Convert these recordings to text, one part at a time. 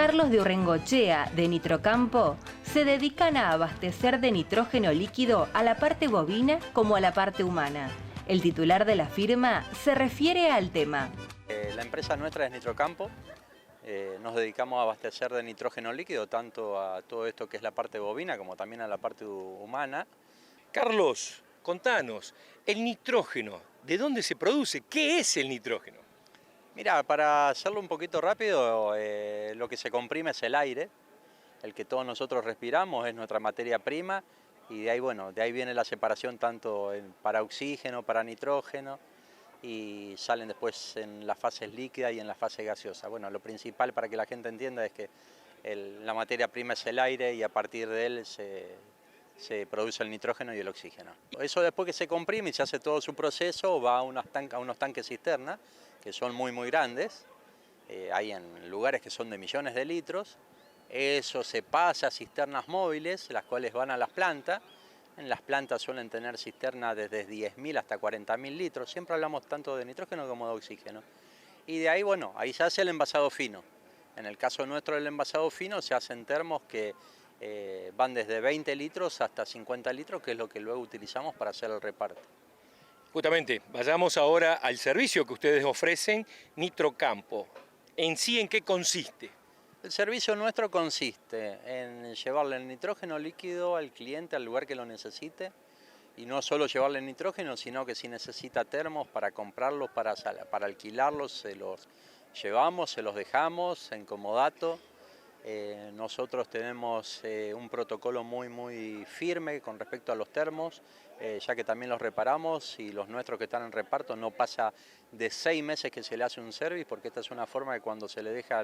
Carlos de Urrengochea, de Nitrocampo, se dedican a abastecer de nitrógeno líquido a la parte bovina como a la parte humana. El titular de la firma se refiere al tema. La empresa nuestra es Nitrocampo. Nos dedicamos a abastecer de nitrógeno líquido tanto a todo esto que es la parte bovina como también a la parte humana. Carlos, contanos, el nitrógeno, ¿de dónde se produce? ¿Qué es el nitrógeno? Mira, para hacerlo un poquito rápido, lo que se comprime es el aire, el que todos nosotros respiramos, es nuestra materia prima, y de ahí, bueno, de ahí viene la separación tanto para oxígeno, para nitrógeno, y salen después en las fases líquidas y en la fase gaseosa. Bueno, lo principal para que la gente entienda es que la materia prima es el aire y a partir de él se produce el nitrógeno y el oxígeno. Eso después que se comprime y se hace todo su proceso, va a unos tanques cisterna, que son muy grandes, hay en lugares que son de millones de litros. Eso se pasa a cisternas móviles, las cuales van a las plantas. En las plantas suelen tener cisternas desde 10.000 hasta 40.000 litros. Siempre hablamos tanto de nitrógeno como de oxígeno. Y de ahí, bueno, ahí se hace el envasado fino. En el caso nuestro del envasado fino se hacen termos que van desde 20 litros hasta 50 litros, que es lo que luego utilizamos para hacer el reparto. Justamente, vayamos ahora al servicio que ustedes ofrecen, Nitrocampo. ¿En sí en qué consiste? El servicio nuestro consiste en llevarle el nitrógeno líquido al cliente al lugar que lo necesite, y no solo llevarle el nitrógeno, sino que si necesita termos para comprarlos, para alquilarlos, se los llevamos, se los dejamos en comodato. Nosotros tenemos un protocolo muy firme con respecto a los termos, ya que también los reparamos, y los nuestros que están en reparto no pasa de 6 meses que se le hace un service, porque esta es una forma de cuando se le deja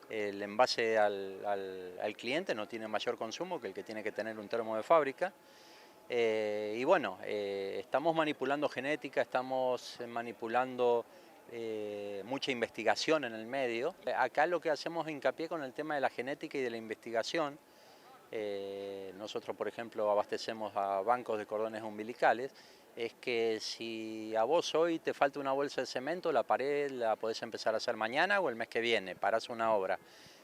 el envase al cliente no tiene mayor consumo que el que tiene que tener un termo de fábrica. Y bueno, estamos manipulando genética, estamos manipulando mucha investigación en el medio. Acá lo que hacemos hincapié con el tema de la genética y de la investigación. Nosotros, por ejemplo, abastecemos a bancos de cordones umbilicales. Es que si a vos hoy te falta una bolsa de cemento, la pared la podés empezar a hacer mañana o el mes que viene, parás una obra.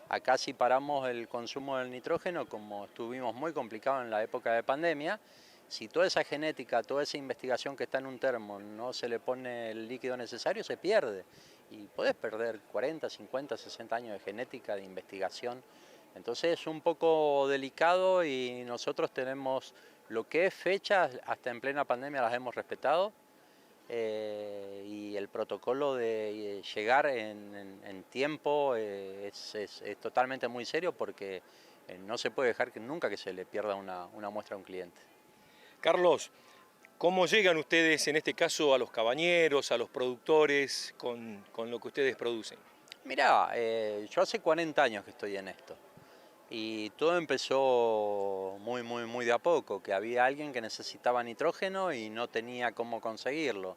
Acá sí paramos el consumo del nitrógeno, como estuvimos muy complicados en la época de pandemia. Si toda esa genética, toda esa investigación que está en un termo no se le pone el líquido necesario, se pierde. Y podés perder 40, 50, 60 años de genética, de investigación. Entonces es un poco delicado y nosotros tenemos lo que es fechas, hasta en plena pandemia las hemos respetado. Y el protocolo de llegar en tiempo es totalmente muy serio, porque no se puede dejar nunca que se le pierda una muestra a un cliente. Carlos, ¿cómo llegan ustedes en este caso a los cabañeros, a los productores con lo que ustedes producen? Mirá, yo hace 40 años que estoy en esto. Y todo empezó muy de a poco, que había alguien que necesitaba nitrógeno y no tenía cómo conseguirlo.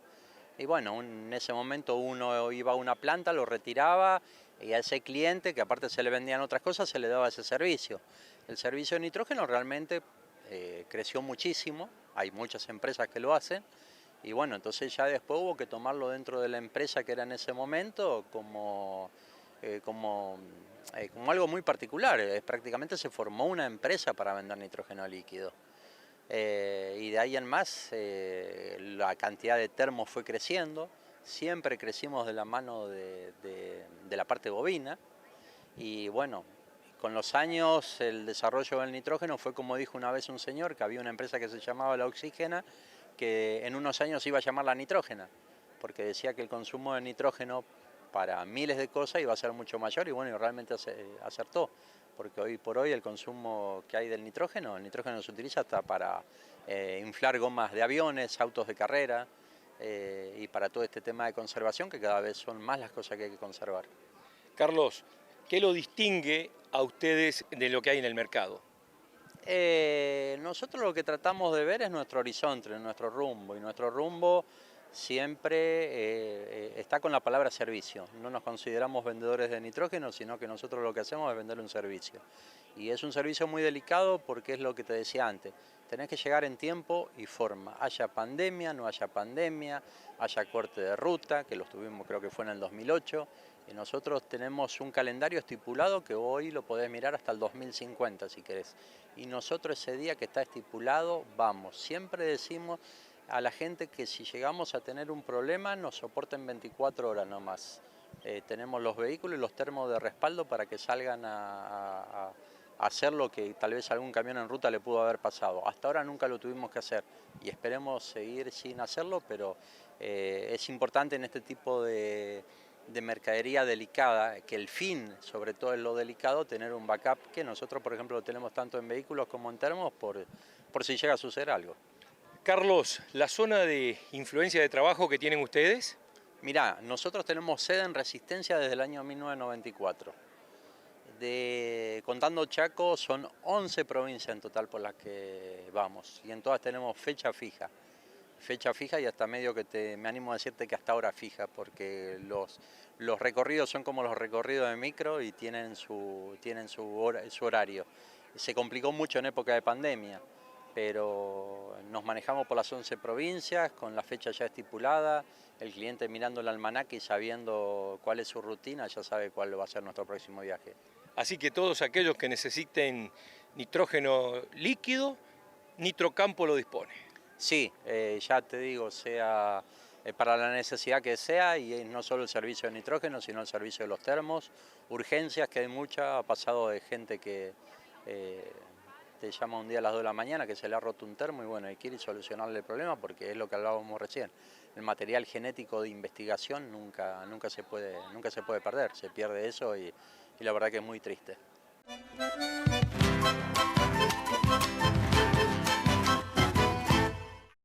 Y bueno, en ese momento uno iba a una planta, lo retiraba, y a ese cliente, que aparte se le vendían otras cosas, se le daba ese servicio. El servicio de nitrógeno realmente creció muchísimo, hay muchas empresas que lo hacen, y bueno, entonces ya después hubo que tomarlo dentro de la empresa que era en ese momento como algo muy particular. Prácticamente se formó una empresa para vender nitrógeno líquido. Y de ahí en más la cantidad de termos fue creciendo, siempre crecimos de la mano de la parte bovina, y bueno, con los años el desarrollo del nitrógeno fue como dijo una vez un señor, que había una empresa que se llamaba La Oxígena, que en unos años iba a llamar La Nitrógena, porque decía que el consumo de nitrógeno para miles de cosas iba a ser mucho mayor, y bueno, y realmente acertó, porque hoy por hoy el consumo que hay del nitrógeno, el nitrógeno se utiliza hasta para inflar gomas de aviones, autos de carrera, y para todo este tema de conservación, que cada vez son más las cosas que hay que conservar. Carlos, ¿qué lo distingue a ustedes de lo que hay en el mercado? Nosotros lo que tratamos de ver es nuestro horizonte, nuestro rumbo, y nuestro rumbo siempre está con la palabra servicio. No nos consideramos vendedores de nitrógeno, sino que nosotros lo que hacemos es vender un servicio. Y es un servicio muy delicado, porque es lo que te decía antes, tenés que llegar en tiempo y forma, haya pandemia, no haya pandemia, haya corte de ruta, que los tuvimos creo que fue en el 2008, Nosotros tenemos un calendario estipulado que hoy lo podés mirar hasta el 2050 si querés. Y nosotros ese día que está estipulado vamos. Siempre decimos a la gente que si llegamos a tener un problema nos soporten 24 horas nomás. Tenemos los vehículos y los termos de respaldo para que salgan a hacer lo que tal vez algún camión en ruta le pudo haber pasado. Hasta ahora nunca lo tuvimos que hacer y esperemos seguir sin hacerlo, pero es importante en este tipo de mercadería delicada, que el fin sobre todo es lo delicado, tener un backup, que nosotros por ejemplo lo tenemos tanto en vehículos como en termos por si llega a suceder algo. Carlos, ¿la zona de influencia de trabajo que tienen ustedes? Mirá, nosotros tenemos sede en Resistencia desde el año 1994. Contando Chaco, son 11 provincias en total por las que vamos y en todas tenemos fecha fija y hasta medio que me animo a decirte que hasta hora fija, porque los recorridos son como los recorridos de micro y tienen su horario. Se complicó mucho en época de pandemia, pero nos manejamos por las 11 provincias con la fecha ya estipulada, el cliente mirando el almanaque y sabiendo cuál es su rutina, ya sabe cuál va a ser nuestro próximo viaje. Así que todos aquellos que necesiten nitrógeno líquido, Nitrocampo lo dispone. Sí, ya te digo, sea para la necesidad que sea, y no solo el servicio de nitrógeno, sino el servicio de los termos, urgencias que hay muchas, ha pasado de gente que te llama un día a las 2 de la mañana que se le ha roto un termo y bueno, y quiere solucionarle el problema porque es lo que hablábamos recién. El material genético de investigación nunca se puede perder, se pierde eso y la verdad que es muy triste.